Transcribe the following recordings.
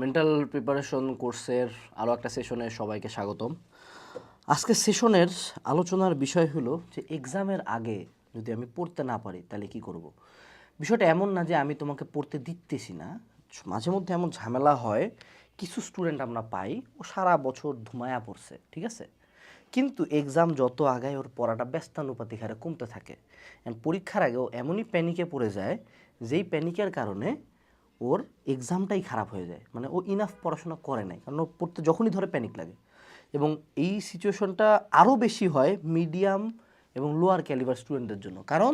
Mental preparation কোর্সের আরও একটা সেশনে সবাইকে স্বাগতম। আজকের সেশনের আলোচনার বিষয় হলো যে এক্সামের আগে যদি আমি পড়তে না পারি তাহলে কি করব। বিষয়টা এমন না যে আমি তোমাকে পড়তে দিতেছি না, মাঝে মধ্যে এমন ঝামেলা হয়, কিছু স্টুডেন্ট আমরা পাই ও সারা বছর ধুমায়া পড়ছে, ঠিক আছে, কিন্তু এক্সাম যত আগায় ওর পড়াটা ব্যস্তানুপাতিক হারে কমতে থাকে। পরীক্ষার আগেও এমনই প্যানিকে পড়ে যায় যেই প্যানিকের কারণে ওর এক্সামটাই খারাপ হয়ে যায়, মানে ও ইনাফ পড়াশোনা করে নাই, কারণ ও পড়তে যখনই ধরে প্যানিক লাগে। এবং এই সিচুয়েশনটা আরও বেশি হয় মিডিয়াম এবং লোয়ার ক্যালিবার স্টুডেন্টদের জন্য, কারণ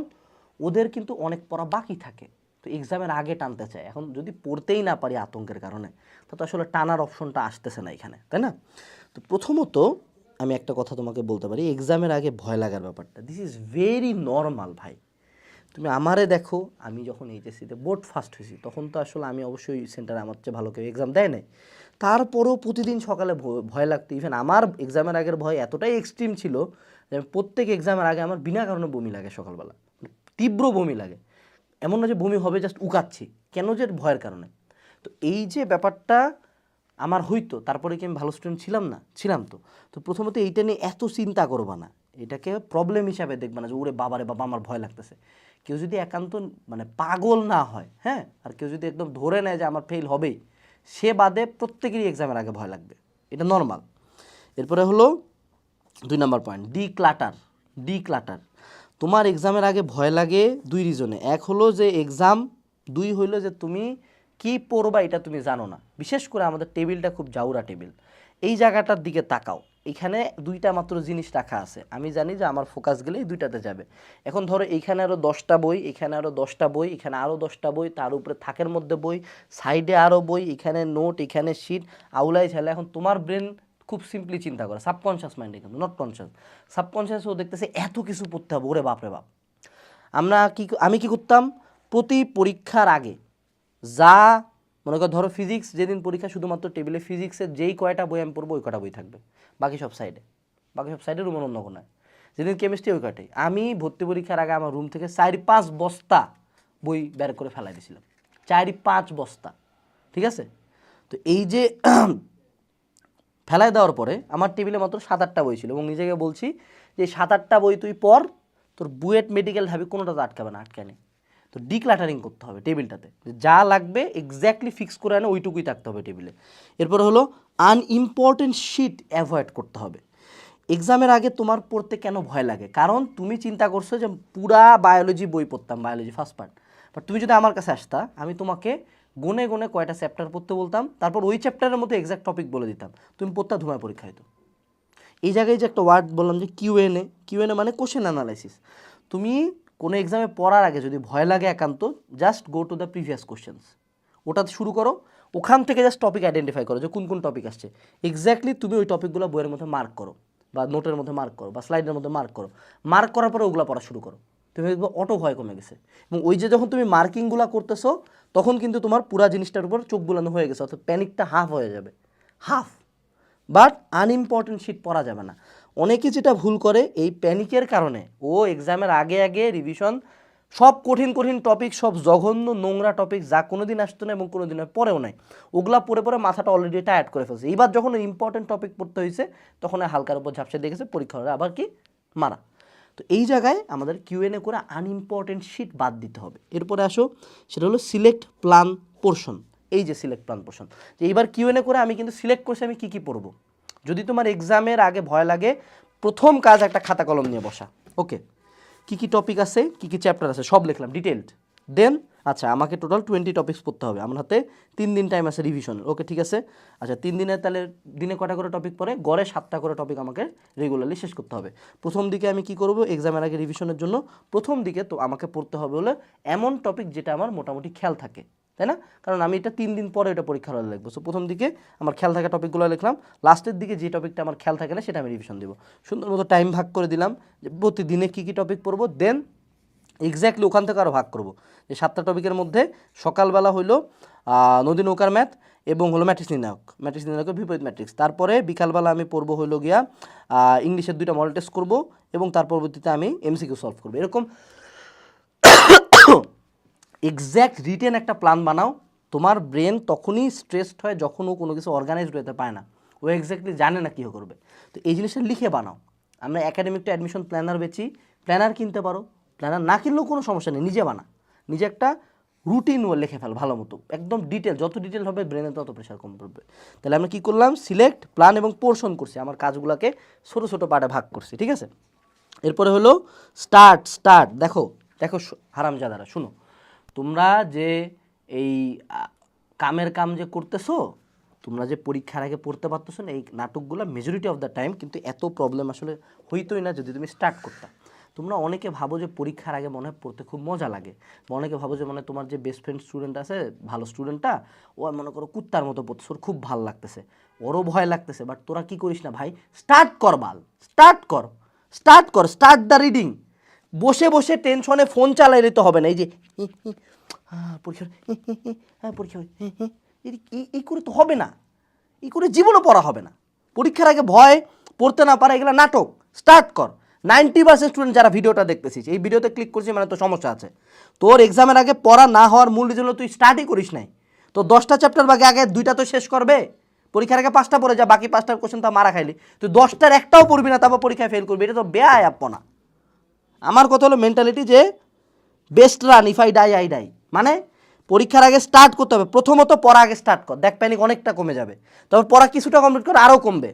ওদের কিন্তু অনেক পড়া বাকি থাকে, তো এক্সামের আগে টানতে চায়। এখন যদি পড়তেই না পারি আতঙ্কের কারণে, তো আসলে টানার অপশনটা আসতেছে না এখানে, তাই না? তো প্রথমত আমি একটা কথা তোমাকে বলতে পারি, এক্সামের আগে ভয় লাগার ব্যাপারটা দিস ইজ ভেরি নর্মাল ভাই। তুমি আমারে দেখো, আমি যখন এইচএসসিতে বোর্ড ফার্স্ট হয়েছি তখন তো আসলে আমি অবশ্যই সেন্টারে আমার চেয়ে ভালো কেউ এক্সাম দেয় নাই, তারপরেও প্রতিদিন সকালে ভয় লাগতো। ইভেন আমার এক্সামের আগের ভয় এতটাই এক্সট্রিম ছিল যে প্রত্যেক এক্সামের আগে আমার বিনা কারণে বমি লাগে, সকালবেলা তীব্র বমি লাগে। এমন না যে বমি হবে, জাস্ট উকাচ্ছি, কেন যে ভয়ের কারণে। তো এই যে ব্যাপারটা আমার হইতো, তারপরে কি আমি ভালো স্টুডেন্ট ছিলাম না? ছিলাম। তো তো প্রথমত এইটা নিয়ে এত চিন্তা করবা না, এটাকে প্রবলেম হিসাবে দেখবা না যে ওরে বাবারে বাবা আমার ভয় লাগতেছে। কেউ যদি একান্ত মানে পাগল না হয়, হ্যাঁ, আর কেউ যদি একদম ধরে নেয় যে আমার ফেল হবেই, সে বাদে প্রত্যেকেরই এক্সামের আগে ভয় লাগবে, এটা নর্মাল। এরপরে হলো 2 নম্বর পয়েন্ট, ডি ক্লাটার। তোমার এক্সামের আগে ভয় লাগে 2 রিজনে। এক হলো যে এক্সাম, 2 হইলো যে তুমি কি পড়বা এটা তুমি জানো না। বিশেষ করে আমাদের টেবিলটা খুব জাউরা টেবিল, এই জায়গাটার দিকে তাকাও, এখানে 2টা মাত্র জিনিস রাখা আছে, আমি জানি যে আমার ফোকাস গেলে এই 2টাতে যাবে। এখন ধরো এইখানে আরও 10টা বই, এখানে আরও 10টা বই, এখানে আরও 10টা বই, তার উপরে থাকের মধ্যে বই, সাইডে আরও বই, এখানে নোট, এখানে শিট, আউলাই ছেলে। এখন তোমার ব্রেন খুব সিম্পলি চিন্তা করে, সাবকনশিয়াস মাইন্ডে কিন্তু, নট কনশিয়াস। সাবকনশিয়াসও দেখতেছে এত কিছু পড়তে হবে, ওরে বাপরে বাপ। আমি কি করতাম, প্রতি পরীক্ষার আগে যা মনে করো, ধরো ফিজিক্স যেদিন পরীক্ষা, শুধুমাত্র টেবিলে ফিজিক্সের যেই কয়টা বই আমি পড়বো ওই কটা বই থাকবে, বাকি সব সাইডে রুমের অন্য কোনায়। যেদিন কেমিস্ট্রি ওই কয়টাই। আমি ভর্তি পরীক্ষার আগে আমার রুম থেকে 4-5 বস্তা বই বের করে ফেলাই দিয়েছিলাম, 4-5 বস্তা, ঠিক আছে। তো এই যে ফেলাই দেওয়ার পরে আমার টেবিলে মাত্র 7-8টা বই ছিল, এবং নিজেকে বলছি যে 7-8টা বই তুই পড়, তোর বুয়েট মেডিকেল ঢাবি কোনোটাতে আটকাবে না, আটকানে। তো ডিক্লাটারিং করতে হবে টেবিলটাতে, যা লাগবে এক্স্যাক্টলি ফিক্স করে আনে ওইটুকুই থাকতে হবে টেবিলে। এরপরে হলো আনইম্পর্টেন্ট শিট অ্যাভয়েড করতে হবে। এক্সামের আগে তোমার পড়তে কেন ভয় লাগে? কারণ তুমি চিন্তা করছো যে পুরা বায়োলজি বই পড়তাম, বায়োলজি ফার্স্ট পার্ট, বাট তুমি যদি আমার কাছে আসতা, আমি তোমাকে গুনে গুনে কয়টা চ্যাপ্টার পড়তে বলতাম, তারপর ওই চ্যাপ্টারের মধ্যে এক্সাক্ট টপিক বলে দিতাম, তুমি পড়তা ধুমায় পরীক্ষা হতো। এই জায়গায় যে একটা ওয়ার্ড বললাম যে কিউএনএ মানে কোশ্চেন অ্যানালাইসিস। তুমি কোনো এক্সামে পড়ার আগে যদি ভয় লাগে একান্ত, just go to the previous questions, ওটাতে শুরু করো, ওখান থেকে জাস্ট টপিক আইডেন্টিফাই করো যে কোন কোন টপিক আসছে, এক্স্যাক্টলি তুমি ওই টপিকগুলো বইয়ের মধ্যে মার্ক করো, বা নোটের মধ্যে মার্ক করো, বা স্লাইডের মধ্যে মার্ক করো। মার্ক করার পরে ওগুলো পড়া শুরু করো, তুমি দেখবে অটো ভয় কমে গেছে। এবং ওই যে যখন তুমি মার্কিংগুলো করতেছো, তখন কিন্তু তোমার পুরা জিনিসটার উপর চোখ বুলানো হয়ে গেছে, অর্থাৎ প্যানিকটা হাফ হয়ে যাবে, হাফ। বাট আনইম্পর্টেন্ট শিট পড়া যাবে না। অনেকে যেটা ভুল করে, এই প্যানিকের কারণে ও এক্সামের আগে আগে রিভিশন, সব কঠিন কঠিন টপিক, সব জঘন্য নোংরা টপিক যা কোনো দিন আসতো না এবং কোনো দিন পরেও নাই, ওগুলা পড়ে পড়ে মাথাটা অলরেডি টায়ার্ড করে ফেলছে। এইবার যখন ইম্পর্টেন্ট টপিক পড়তে হয়েছে, তখন হালকার উপর ঝাপসে দেখেছে, পরীক্ষা হলে আবার কি মারা। তো এই জায়গায় আমাদের কিউএনএ করে আনইম্পর্টেন্ট শিট বাদ দিতে হবে। এরপরে আসো, সেটা হলো সিলেক্ট প্ল্যান পোর্শন। এই যে সিলেক্ট প্ল্যান পোর্শন, যে এইবার কিউএনএ করে আমি কিন্তু সিলেক্ট করছি আমি কী কী পড়বো। যদি তোমার এক্সামের আগে ভয় লাগে, প্রথম কাজ একটা খাতা কলম নিয়ে বসা। ওকে, কী কী টপিক আছে, কী কী চ্যাপ্টার আছে সব লিখলাম ডিটেলড। দেন আচ্ছা, আমাকে টোটাল 20 টপিক্স পড়তে হবে, আমার হাতে 3 দিন টাইম আছে রিভিশনের। ওকে ঠিক আছে, আচ্ছা 3 দিনে তাহলে দিনে কটা করে টপিক পড়ে, গড়ে 7টা করে টপিক আমাকে রেগুলারলি শেষ করতে হবে। প্রথম দিকে আমি কি করব, এক্সামের আগে রিভিশনের জন্য প্রথম দিকে তো আমাকে পড়তে হবে হলো এমন টপিক যেটা আমার মোটামুটি খেয়াল থাকে, তাই না? কারণ আমি এটা 3 দিন পরে এটা পরীক্ষার হলে লিখবো। সো প্রথম দিকে আমার খেয়াল থাকা টপিকগুলো লিখলাম, লাস্টের দিকে যে টপিকটা আমার খেয়াল থাকে না সেটা আমি রিভিশন দেবো। সুন্দর মতো টাইম ভাগ করে দিলাম যে প্রতিদিনে কী কী টপিক পড়বো। দেন এক্স্যাক্টলি ওখান থেকে আরও ভাগ করব, যে 7টা টপিকের মধ্যে সকালবেলা হইলো নদী নৌকার ম্যাথ এবং হলো ম্যাট্রিক্সের বিপরীত ম্যাট্রিক্স। তারপরে বিকালবেলা আমি পড়বো হইলো গিয়া ইংলিশের 2টা মডেল টেস্ট করবো, এবং তার পরবর্তীতে আমি এমসিকিউ সলভ করবো। এরকম এক্স্যাক্ট রিটেন একটা প্ল্যান বানাও, তোমার ব্রেন তখনই স্ট্রেসড হয় যখন ও কোনো কিছু অর্গানাইজড হতে পায় না, ও এক্স্যাক্টলি জানে না কী করবে। তো এই জিনিসটা লিখে বানাও। আমরা একাডেমিকটা অ্যাডমিশন প্ল্যানার বেচি, প্ল্যানার কিনতে পারো, প্ল্যানার না কিনলেও কোনো সমস্যা নেই, নিজে বানা, নিজে একটা রুটিন ও লিখে ফেল ভালো মতো, একদম ডিটেল, যত ডিটেল হবে ব্রেনে তত প্রেশার কম পড়বে। তাহলে আমরা কী করলাম, সিলেক্ট, প্ল্যান এবং পোর্শন করছি, আমার কাজগুলোকে ছোটো ছোটো পার্টে ভাগ করছি, ঠিক আছে। এরপরে হলো স্টার্ট। দেখো দেখো হারামজাদারা, শুনো, তোমরা যে এই কামের কাম যে করতেছো, তোমরা যে পরীক্ষার আগে পড়তে পারতেছো না, এই নাটকগুলো মেজরিটি অফ দ্য টাইম কিন্তু এত প্রবলেম আসলে হইতোই না যদি তুমি স্টার্ট করতে। তোমরা অনেকে ভাবো যে পরীক্ষার আগে মনে হয় পড়তে খুব মজা লাগে, অনেকে ভাবো যে মানে তোমার যে বেস্ট ফ্রেন্ড স্টুডেন্ট আছে, ভালো স্টুডেন্টটা, ও মনে করো কুত্তার মতো পড়তেছে, ওর খুব ভালো লাগতেছে, ওরও ভয় লাগতেছে, বাট তোরা কি করিস না ভাই, স্টার্ট কর, স্টার্ট দ্য রিডিং। বসে বসে টেনশনে ফোন চালাইলে তো হবে না, এই যে পরীক্ষা পরীক্ষা এই করে তো হবে না, এই করে জীবনও পড়া হবে না। পরীক্ষার আগে ভয়, পড়তে না পারা, এগুলো নাটক। স্টার্ট কর। 90% স্টুডেন্ট যারা ভিডিওটা দেখতেছিস, এই ভিডিওতে ক্লিক করছিস মানে তো সমস্যা আছে। তোর এক্সামের আগে পড়া না হওয়ার মূল রিজন হলো তুই স্টার্টই করিস নাই। তো 10টা চ্যাপ্টার বাকি, আগে 2টা তো শেষ করবে, পরীক্ষার আগে 5টা পড়ে যা, বাকি 5টার কোশ্চেন তা মারা খাইলি, তুই 10টার একটাও পড়বি না, তারপর পরীক্ষায় ফেল করবি, এটা তো বেয়ায় আপনা। আমার কথা হলো মেন্টালিটি যে best run, if I die, মানে পরীক্ষার আগে স্টার্ট করতে হবে। প্রথমত পড়া আগে স্টার্ট কর, দেখ প্যানিক অনেকটা কমে যাবে। তারপর পড়া কিছুটা কমপ্লিট করে আরও কমবে।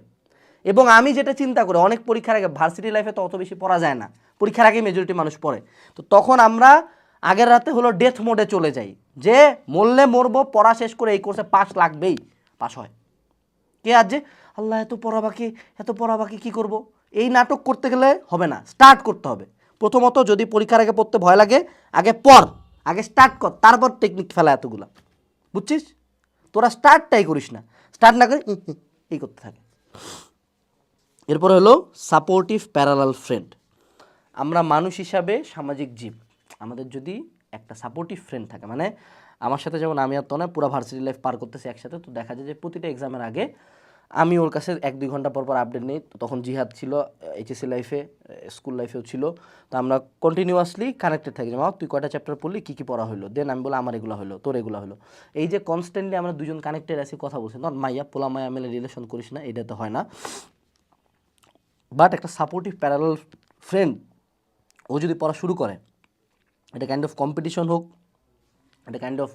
এবং আমি যেটা চিন্তা করি, অনেক পরীক্ষার আগে, ভার্সিটি লাইফে তো অত বেশি পড়া যায় না, পরীক্ষার আগে মেজরিটি মানুষ পড়ে, তো তখন আমরা আগের রাতে হলো ডেথ মোডে চলে যাই, যে মরলে মরবো, পড়া শেষ করে এই কোর্সে পাস লাগবেই, পাস হয়। কে আজ যে আল্লাহ এত পড়া বাকি কী করব, এই নাটক করতে গেলে হবে না, স্টার্ট করতে হবে। প্রথমত যদি পরীক্ষার আগে পড়তে ভয় লাগে, আগে পড়, আগে স্টার্ট কর, তারপর টেকনিক ফেলা এতগুলা, বুঝছিস? তোরা স্টার্টটাই করিস না, স্টার্ট না করে এই করতে থাকে। এরপর হলো সাপোর্টিভ প্যারালাল ফ্রেন্ড। আমরা মানুষ হিসাবে সামাজিক জীব, আমাদের যদি একটা সাপোর্টিভ ফ্রেন্ড থাকে, মানে আমার সাথে যেমন আমি আর তো না পুরো ভার্সিটি লাইফ পার করতেছি একসাথে, তো দেখা যায় যে প্রতিটা এক্সামের আগে আমি ওর কাছে 1-2 ঘন্টা পর আপডেট নিই। তো তখন জিহাদ ছিল এইচএসসি লাইফে, স্কুল লাইফেও ছিল, তো আমরা কন্টিনিউয়াসলি কানেক্টেড থাকি, যে মা তুই কয়টা চ্যাপ্টার পড়লি, কী কী পড়া হলো, দেন আমি বলে আমার এগুলো হলো, তোর এগুলো হলো। এই যে কনস্ট্যান্টলি আমরা দুজন কানেক্টেড আছি, কথা বলছি, নট মাইয়া পোলা মায়া মেলে রিলেশন করিস না, এটা তো হয় না। বাট একটা সাপোর্টিভ প্যারালাল ফ্রেন্ড, ও যদি পড়া শুরু করে, এটা কাইন্ড অফ কম্পিটিশন হোক, এটা কাইন্ড অফ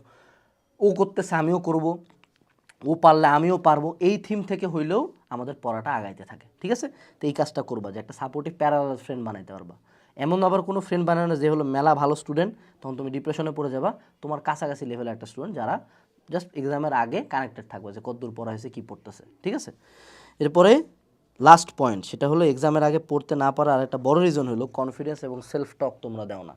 ও করতেছে আমিও করব, ও পারলে আমিও পারবো, এই থিম থেকে হইলেও আমাদের পড়াটা আগাইতে থাকে, ঠিক আছে। তো এই কাজটা করবা, যে একটা সাপোর্টিভ প্যারালাল ফ্রেন্ড বানাইতে পারবা। এমন আবার কোনো ফ্রেন্ড বানানো যে হলো মেলা ভালো স্টুডেন্ট, তখন তুমি ডিপ্রেশনে পড়ে যাবা। তোমার কাছাকাছি লেভেলের একটা স্টুডেন্ট যারা জাস্ট এক্সামের আগে কানেক্টেড থাকবে, যে কতদূর পড়া হয়েছে, কী পড়তেছে, ঠিক আছে। এরপরে লাস্ট পয়েন্ট, সেটা হলো এক্সামের আগে পড়তে না পারার একটা বড় রিজন হলো কনফিডেন্স এবং সেলফ টক তোমরা দাও না।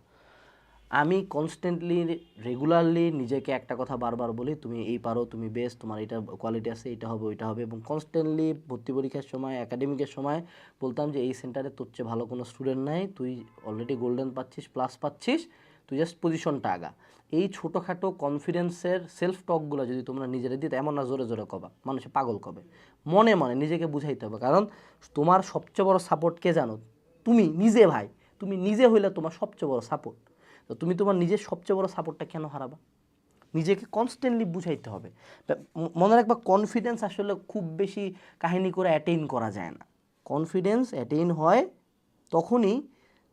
আমি কনস্ট্যান্টলি রেগুলারলি নিজেকে একটা কথা বারবার বলি, তুমি এই পারো, তুমি বেস্ট, তোমার এটা কোয়ালিটি আছে, এটা হবে ওইটা হবে, এবং কনস্ট্যান্টলি ভর্তি পরীক্ষার সময়, একাডেমিকের সময় বলতাম যে এই সেন্টারে তোর চেয়ে ভালো কোনো স্টুডেন্ট নাই, তুই অলরেডি গোল্ডেন পাচ্ছিস, প্লাস পাচ্ছিস, তুই জাস্ট পজিশনটা আগা। এই ছোটোখাটো কনফিডেন্সের সেলফ টকগুলো যদি তোমরা নিজেরা দিতে, এমন না জোরে জোরে কবা, মানুষে পাগল কবে, মনে মনে নিজেকে বুঝাইতে হবে। কারণ তোমার সবচেয়ে বড় সাপোর্ট কে জানো? তুমি নিজে ভাই, তুমি নিজে হইলে তোমার সবচেয়ে বড় সাপোর্ট। তো তুমি তোমার নিজের সবচেয়ে বড় সাপোর্টটা কেন হারাবা? নিজেকে কনস্ট্যান্টলি বুঝাইতে হবে। মনে রাখবা, কনফিডেন্স আসলে খুব বেশি কাহিনী করে অ্যাটেইন করা যায় না। কনফিডেন্স অ্যাটেইন হয় তখনই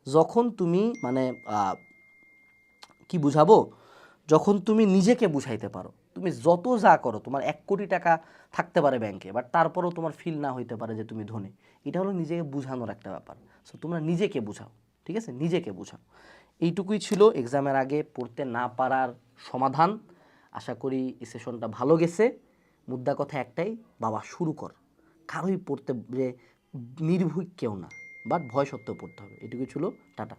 যখন তুমি মানে কি বুঝাবো, যখন তুমি নিজেকে বুঝাইতে পারো। তুমি যত যা করো, তোমার 1 কোটি টাকা থাকতে পারে ব্যাংকে, বাট তারপরেও তোমার ফিল না হইতে পারে যে তুমি ধনী। এটা হলো নিজেকে বুঝানোর একটা ব্যাপার। সো তোমরা নিজেকে বুঝাও, ঠিক আছে, নিজেকে বুঝাও। এইটুকুই ছিল এক্সামের আগে পড়তে না পারার সমাধান। আশা করি এই সেশনটা ভালো গেছে। মুদ্রা কথা একটাই, বাবা শুরু কর। কারোই পড়তে যে নির্ভীক কেউ না, বাট ভয় সত্ত্বেও পড়তে হবে। এটুকুই ছিল। টাটা।